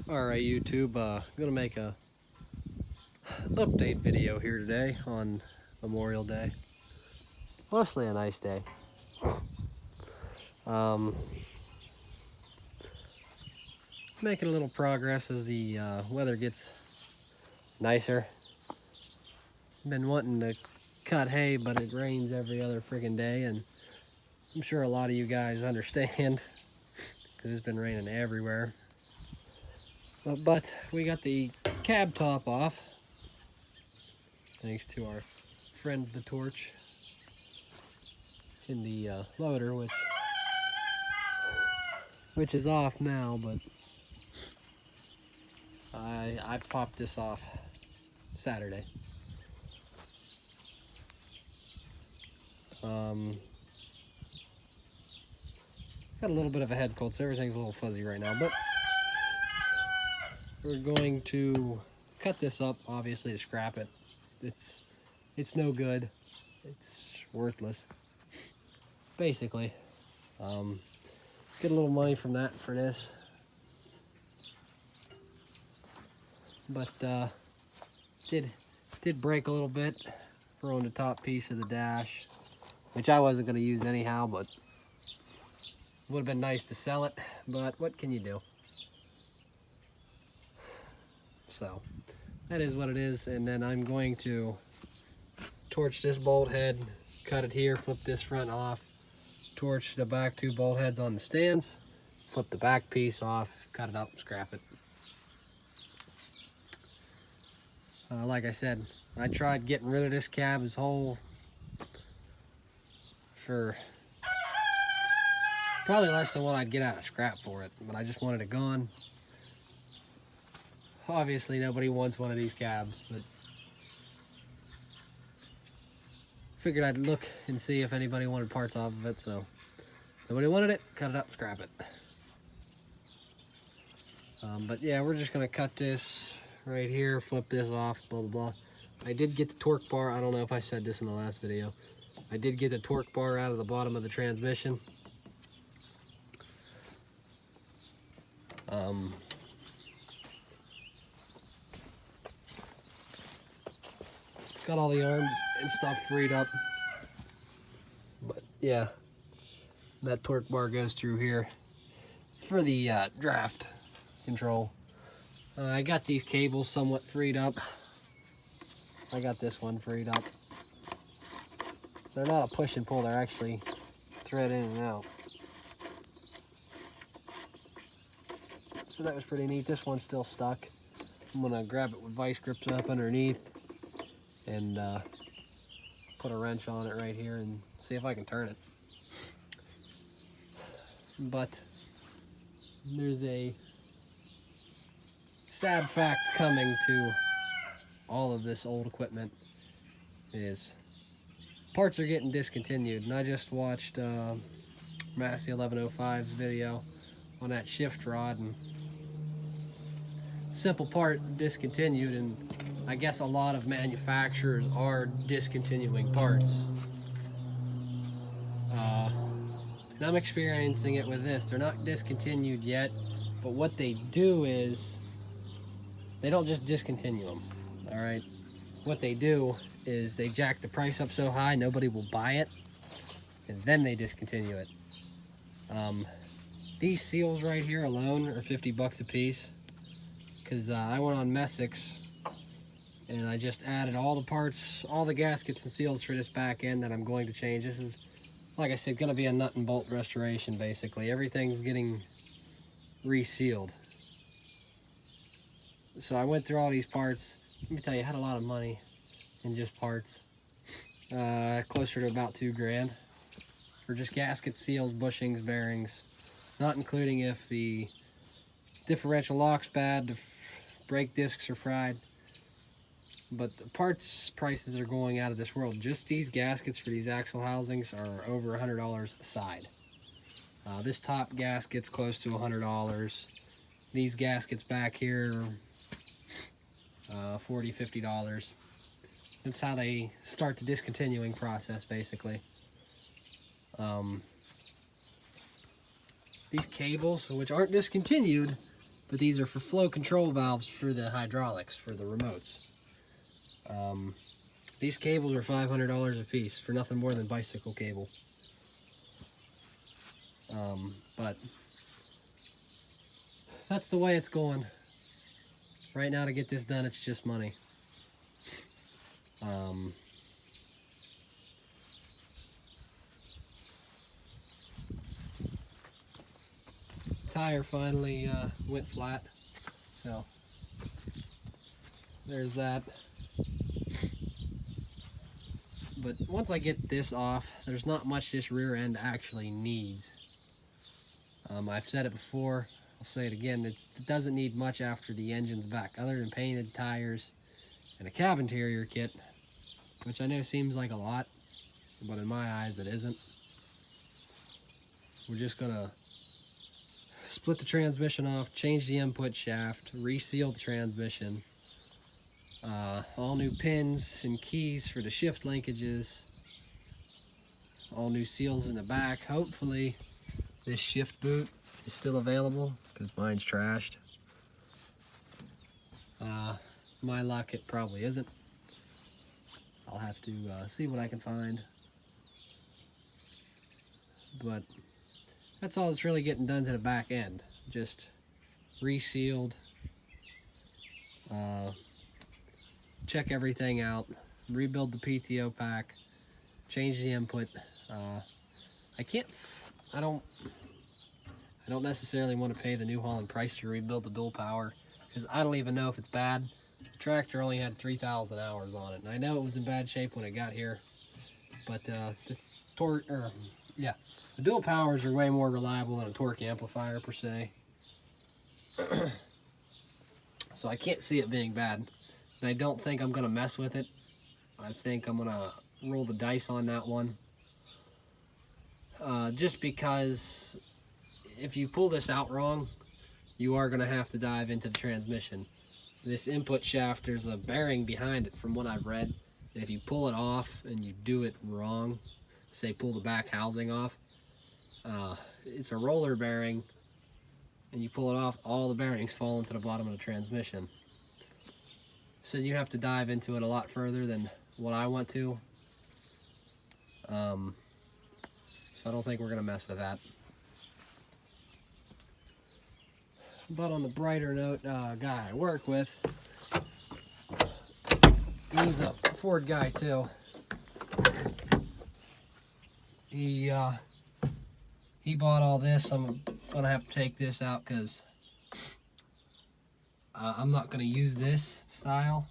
Alright YouTube, I'm gonna make a update video here today on Memorial Day. Mostly a nice day. Making a little progress as the weather gets nicer. Been wanting to cut hay, but it rains every other freaking day, and I'm sure a lot of you guys understand because it's been raining everywhere. But we got the cab top off, thanks to our friend the torch in the loader, which is off now, but I popped this off Saturday. Got a little bit of a head cold, so everything's a little fuzzy right now, but we're going to cut this up, obviously, to scrap it. It's no good. It's worthless, basically. Get a little money from that for this, but did break a little bit, throwing the top piece of the dash, which I wasn't going to use anyhow, but would have been nice to sell it, but what can you do? So that is what it is. And then I'm going to torch this bolt head, cut it here, flip this front off, torch the back two bolt heads on the stands, flip the back piece off, cut it up, scrap it. Like I said, I tried getting rid of this cab as whole for probably less than what I'd get out of scrap for it, but I just wanted it gone. Obviously nobody wants one of these cabs, but figured I'd look and see if anybody wanted parts off of it, so nobody wanted it, cut it up, scrap it. But yeah, we're just gonna cut this right here, flip this off, blah blah blah. I did get the torque bar. I don't know if I said this in the last video. I did get the torque bar out of the bottom of the transmission. Got all the arms and stuff freed up. But yeah, that torque bar goes through here. It's for the draft control. I got these cables somewhat freed up. I got this one freed up. They're not a push and pull, they're actually thread in and out. So that was pretty neat. This one's still stuck. I'm gonna grab it with vice grips up underneath and put a wrench on it right here and see if I can turn it. But there's a sad fact coming to all of this old equipment is parts are getting discontinued. And I just watched Massey 1105's video on that shift rod, and simple part discontinued, and I guess a lot of manufacturers are discontinuing parts. And I'm experiencing it with this. They're not discontinued yet, but what they do is they don't just discontinue them, all right? What they do is they jack the price up so high nobody will buy it, and then they discontinue it. These seals right here alone are 50 bucks a piece, because I went on Messick's and I just added all the parts, all the gaskets and seals for this back end that I'm going to change. This is, like I said, going to be a nut and bolt restoration basically. Everything's getting resealed. So I went through all these parts. Let me tell you, I had a lot of money in just parts. Closer to about $2 grand for just gaskets, seals, bushings, bearings, not including if the differential lock's bad, the brake discs are fried. But the parts prices are going out of this world. Just these gaskets for these axle housings are over $100 a side. This top gasket's close to $100. These gaskets back here are $40, $50. That's how they start the discontinuing process, basically. These cables, which aren't discontinued, but these are for flow control valves for the hydraulics, for the remotes. These cables are $500 a piece for nothing more than bicycle cable. But that's the way it's going. Right now, to get this done, it's just money. Tire finally went flat, so there's that. But once I get this off, there's not much this rear end actually needs. I've said it before, I'll say it again, it doesn't need much after the engine's back, other than painted tires and a cab interior kit, which I know seems like a lot, but in my eyes it isn't. We're just gonna split the transmission off, change the input shaft, reseal the transmission, all new pins and keys for the shift linkages, all new seals in the back. Hopefully this shift boot is still available because mine's trashed. My luck, it probably isn't. I'll have to see what I can find. But that's all that's really getting done to the back end. Just resealed, check everything out, rebuild the PTO pack, change the input. I don't necessarily want to pay the New Holland price to rebuild the dual power, because I don't even know if it's bad. The tractor only had 3,000 hours on it, and I know it was in bad shape when it got here, but the dual powers are way more reliable than a torque amplifier per se. So I can't see it being bad, and I don't think I'm gonna mess with it. I think I'm gonna roll the dice on that one, just because if you pull this out wrong, you are gonna have to dive into the transmission. This input shaft, there's a bearing behind it from what I've read, and if you pull it off and you do it wrong, say pull the back housing off, it's a roller bearing, and you pull it off, all the bearings fall into the bottom of the transmission. So you have to dive into it a lot further than what I want to. So I don't think we're gonna mess with that. But on the brighter note, guy I work with, he's a Ford guy too. He bought all this. I'm gonna have to take this out because I'm not gonna use this style.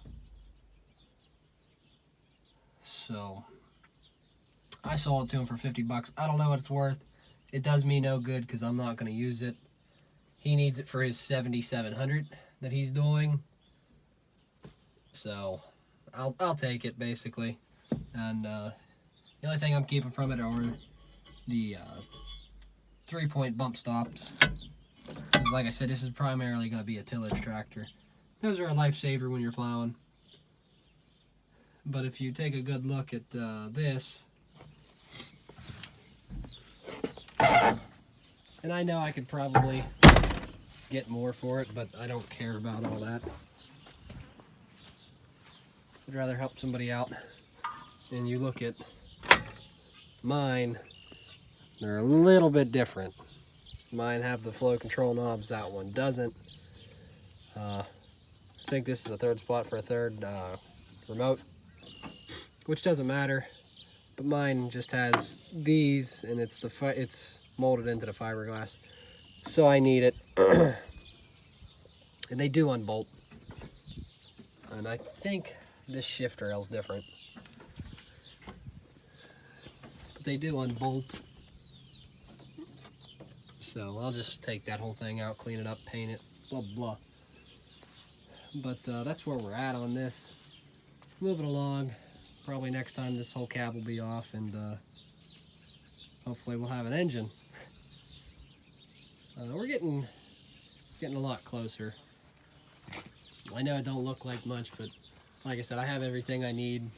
So I sold it to him for 50 bucks. I don't know what it's worth. It does me no good because I'm not gonna use it. He needs it for his 7700 that he's doing. So I'll take it basically. And the only thing I'm keeping from it are the 3-point bump stops. Like I said, this is primarily going to be a tillage tractor. Those are a lifesaver when you're plowing. But if you take a good look at this, and I know I could probably get more for it, but I don't care about all that. I'd rather help somebody out. And you look at mine, they're a little bit different. Mine have the flow control knobs, that one doesn't. I think this is a third spot for a third remote, which doesn't matter, but mine just has these, and it's molded into the fiberglass, so I need it. And they do unbolt, and I think this shift rail's different, but they do unbolt. So I'll just take that whole thing out, clean it up, paint it, blah blah. But that's where we're at on this. Moving along. Probably next time this whole cab will be off, and hopefully we'll have an engine. We're getting a lot closer. I know it don't look like much, but like I said, I have everything I need.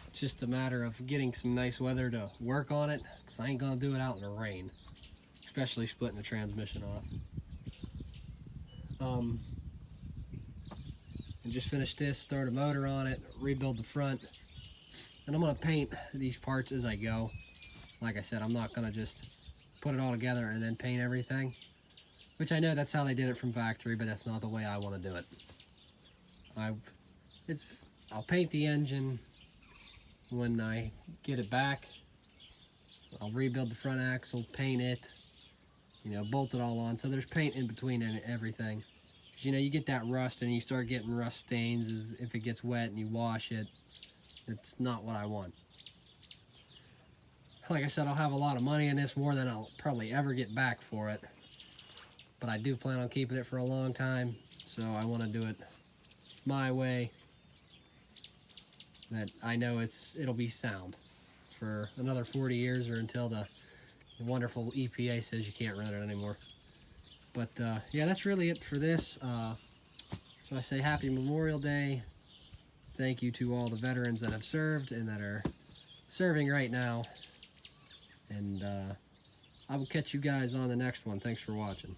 It's just a matter of getting some nice weather to work on it, because I ain't gonna do it out in the rain, especially splitting the transmission off. And just finished this, start a motor on it, rebuild the front. And I'm gonna paint these parts as I go. Like I said, I'm not gonna just put it all together and then paint everything. Which I know that's how they did it from factory, but that's not the way I wanna do it. I'll paint the engine when I get it back. I'll rebuild the front axle, paint it, you know, bolt it all on. So there's paint in between and everything. 'Cause, you know, you get that rust and you start getting rust stains as if it gets wet and you wash it. It's not what I want. Like I said, I'll have a lot of money in this, more than I'll probably ever get back for it. But I do plan on keeping it for a long time, so I want to do it my way, that I know it'll be sound for another 40 years or until the wonderful EPA says you can't run it anymore. But yeah, that's really it for this. So I say happy Memorial Day. Thank you to all the veterans that have served and that are serving right now. And I will catch you guys on the next one. Thanks for watching.